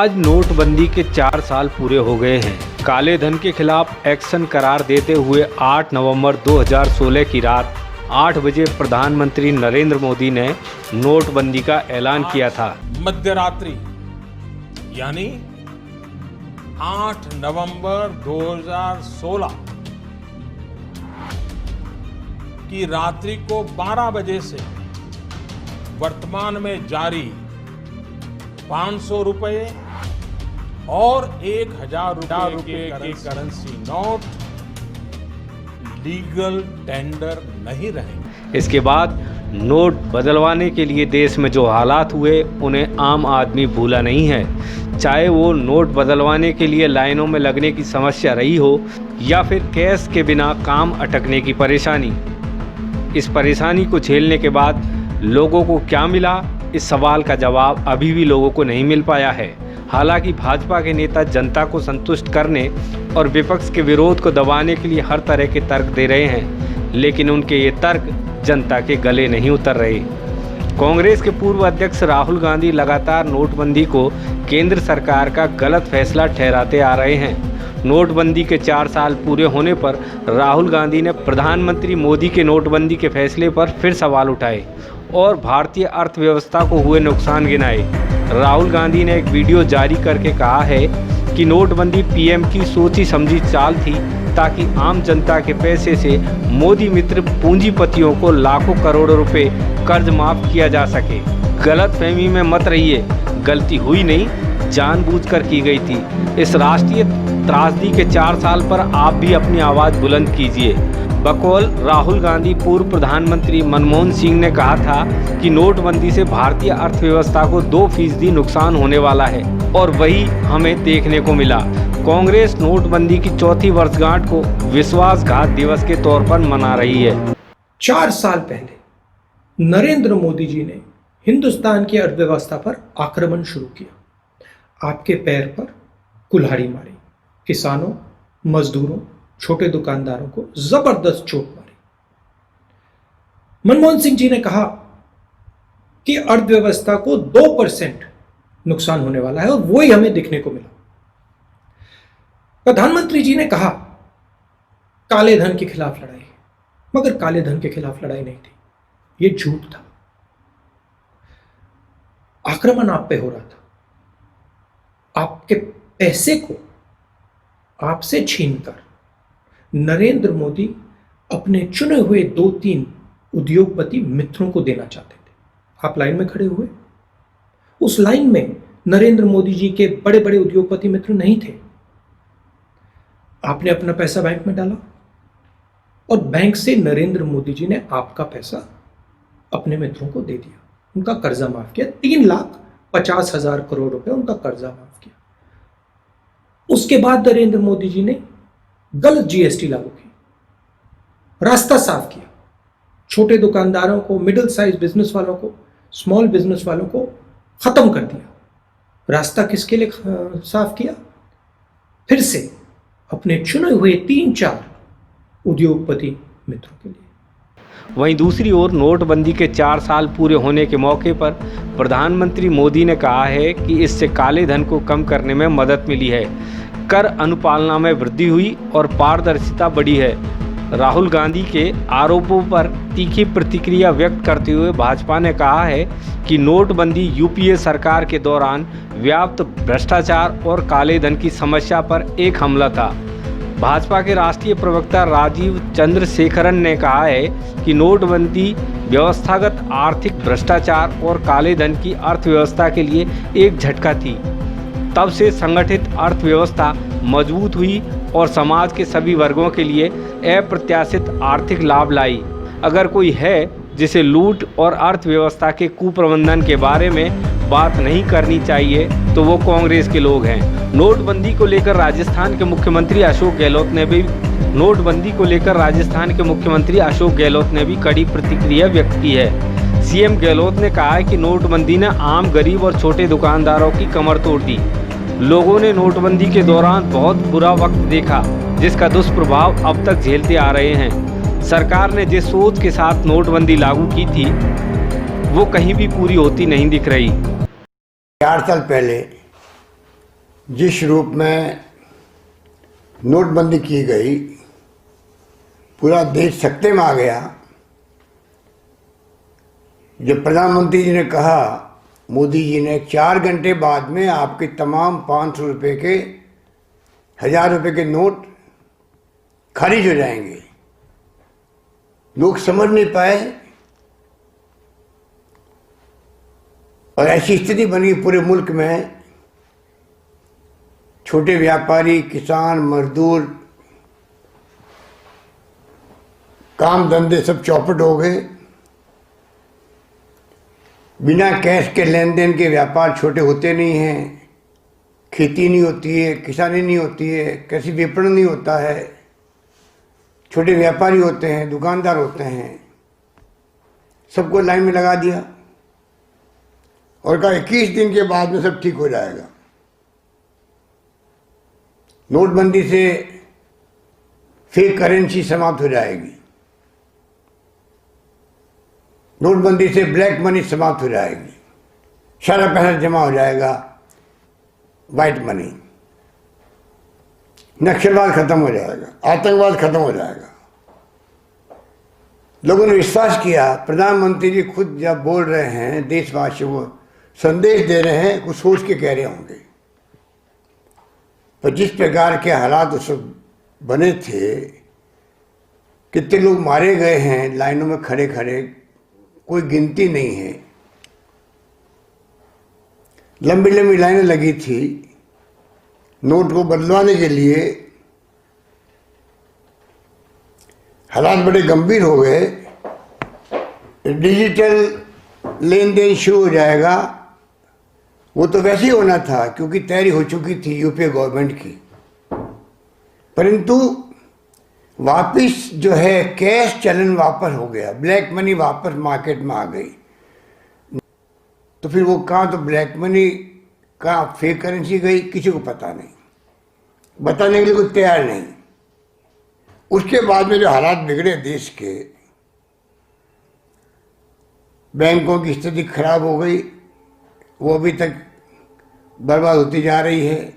आज नोटबंदी के 4 साल पूरे हो गए हैं। काले धन के खिलाफ एक्शन करार देते हुए 8 नवंबर 2016 की रात 8 बजे प्रधानमंत्री नरेंद्र मोदी ने नोटबंदी का ऐलान किया था। मध्यरात्रि यानी 8 नवंबर 2016 की रात्रि को 12 बजे से वर्तमान में जारी 500 रुपए और 1000 रुपए के करेंसी नोट लीगल टेंडर नहीं रहेंगे। इसके बाद नोट बदलवाने के लिए देश में जो हालात हुए उन्हें आम आदमी भूला नहीं है। चाहे वो नोट बदलवाने के लिए लाइनों में लगने की समस्या रही हो या फिर कैश के बिना काम अटकने की परेशानी। इस परेशानी को झेलने के बाद लोगों को क्या मिला, इस सवाल का जवाब अभी भी लोगों को नहीं मिल पाया है। हालांकि भाजपा के नेता जनता को संतुष्ट करने और विपक्ष के विरोध को दबाने के लिए हर तरह के तर्क दे रहे हैं, लेकिन उनके ये तर्क जनता के गले नहीं उतर रहे। कांग्रेस के पूर्व अध्यक्ष राहुल गांधी लगातार नोटबंदी को केंद्र सरकार का गलत फैसला ठहराते आ रहे हैं। नोटबंदी के 4 साल पूरे होने पर राहुल गांधी ने प्रधानमंत्री मोदी के नोटबंदी के फैसले पर फिर सवाल उठाए और भारतीय अर्थव्यवस्था को हुए नुकसान गिनाए। राहुल गांधी ने एक वीडियो जारी करके कहा है कि नोटबंदी पीएम की सोची समझी चाल थी ताकि आम जनता के पैसे से मोदी मित्र पूंजीपतियों को लाखों करोड़ों रुपए कर्ज माफ किया जा सके। गलतफहमी में मत रहिए, गलती हुई नहीं, जानबूझकर की गई थी। इस राष्ट्रीय त्रासदी के 4 साल पर आप भी अपनी आवाज़ बुलंद कीजिए। बकौल राहुल गांधी पूर्व प्रधानमंत्री मनमोहन सिंह ने कहा था कि नोटबंदी से भारतीय अर्थव्यवस्था को 2% नुकसान होने वाला है और वही हमें देखने को मिला। कांग्रेस नोटबंदी की 4थी वर्षगांठ को विश्वासघात दिवस के तौर पर मना रही है। 4 साल पहले नरेंद्र मोदी जी ने हिंदुस्तान की अर्थव्यवस्था पर आक्रमण शुरू किया। आपके पैर पर कुल्हाड़ी मारी, किसानों, मजदूरों, छोटे दुकानदारों को जबरदस्त चोट मारी। मनमोहन सिंह जी ने कहा कि अर्थव्यवस्था को 2% नुकसान होने वाला है और वही हमें दिखने को मिला। प्रधानमंत्री जी ने कहा काले धन के खिलाफ लड़ाई, मगर काले धन के खिलाफ लड़ाई नहीं थी, यह झूठ था। आक्रमण आप पे हो रहा था। आपके पैसे को आपसे छीनकर नरेंद्र मोदी अपने चुने हुए 2-3 उद्योगपति मित्रों को देना चाहते थे। आप लाइन में खड़े हुए, उस लाइन में नरेंद्र मोदी जी के बड़े बड़े उद्योगपति मित्र नहीं थे। आपने अपना पैसा बैंक में डाला और बैंक से नरेंद्र मोदी जी ने आपका पैसा अपने मित्रों को दे दिया, उनका कर्जा माफ किया। 3,50,000 करोड़ रुपए उनका कर्जा माफ किया। उसके बाद नरेंद्र मोदी जी ने गलत जीएसटी लागू की, रास्ता साफ किया। छोटे दुकानदारों को, मिडिल साइज बिजनेस वालों को, स्मॉल बिजनेस वालों को खत्म कर दिया। रास्ता किसके लिए साफ किया? फिर से अपने चुने हुए 3-4 उद्योगपति मित्रों के लिए। वहीं दूसरी ओर नोटबंदी के 4 साल पूरे होने के मौके पर प्रधानमंत्री मोदी ने कहा है कि इससे काले धन को कम करने में मदद मिली है, कर अनुपालना में वृद्धि हुई और पारदर्शिता बढ़ी है। राहुल गांधी के आरोपों पर तीखी प्रतिक्रिया व्यक्त करते हुए भाजपा ने कहा है कि नोटबंदी यूपीए सरकार के दौरान व्याप्त भ्रष्टाचार और काले धन की समस्या पर एक हमला था। भाजपा के राष्ट्रीय प्रवक्ता राजीव चंद्रशेखरन ने कहा है कि नोटबंदी व्यवस्थागत आर्थिक भ्रष्टाचार और काले धन की अर्थव्यवस्था के लिए एक झटका थी। तब से संगठित अर्थव्यवस्था मजबूत हुई और समाज के सभी वर्गों के लिए अप्रत्याशित आर्थिक लाभ लाई। अगर कोई है जिसे लूट और अर्थव्यवस्था के कुप्रबंधन के बारे में बात नहीं करनी चाहिए तो वो कांग्रेस के लोग हैं। नोटबंदी को लेकर राजस्थान के मुख्यमंत्री अशोक गहलोत ने भी कड़ी प्रतिक्रिया व्यक्त की है। सीएम गहलोत ने कहा है कि नोटबंदी ने आम गरीब और छोटे दुकानदारों की कमर तोड़ दी। लोगों ने नोटबंदी के दौरान बहुत बुरा वक्त देखा, जिसका दुष्प्रभाव अब तक झेलते आ रहे हैं। सरकार ने जिस सोच के साथ नोटबंदी लागू की थी वो कहीं भी पूरी होती नहीं दिख रही। 4 साल पहले जिस रूप में नोटबंदी की गई, पूरा देश सख्ते में आ गया। जब प्रधानमंत्री जी ने कहा, मोदी जी ने, 4 घंटे बाद में आपके तमाम 500 रुपये के, 1000 रुपये के नोट खारिज हो जाएंगे, लोग समझ नहीं पाए और ऐसी स्थिति बनी पूरे मुल्क में। छोटे व्यापारी, किसान, मजदूर, काम धंधे सब चौपट हो गए। बिना कैश के लेन देन के व्यापार छोटे होते नहीं हैं। खेती नहीं होती है, किसानी नहीं होती है, कृषि विपणन नहीं होता है। छोटे व्यापारी होते हैं, दुकानदार होते हैं, सबको लाइन में लगा दिया और कहा 21 दिन के बाद में सब ठीक हो जाएगा। नोटबंदी से फेक करेंसी समाप्त हो जाएगी, नोटबंदी से ब्लैक मनी समाप्त हो जाएगी, सारा पैसा जमा हो जाएगा, वाइट मनी, नक्सलवाद खत्म हो जाएगा, आतंकवाद खत्म हो जाएगा। लोगों ने विश्वास किया। प्रधानमंत्री जी खुद जब बोल रहे हैं, देशवासियों को संदेश दे रहे हैं, कुछ सोच के कह रहे होंगे, पर जिस प्रकार के हालात उस बने थे, कितने लोग मारे गए हैं लाइनों में खड़े खड़े, कोई गिनती नहीं है। लंबी लंबी लाइनें लगी थी नोट को बदलवाने के लिए। हालात बड़े गंभीर हो गए। डिजिटल लेन देन शुरू हो जाएगा, वो तो वैसे ही होना था क्योंकि तैयारी हो चुकी थी यूपीए गवर्नमेंट की। परंतु वापिस जो है कैश चलन वापस हो गया, ब्लैक मनी वापस मार्केट में आ गई। तो फिर वो कहाँ तो ब्लैक मनी, कहाँ फेक करेंसी गई, किसी को पता नहीं, बताने के लिए कोई तैयार नहीं। उसके बाद में जो हालात बिगड़े देश के, बैंकों की स्थिति खराब हो गई, वो अभी तक बर्बाद होती जा रही है।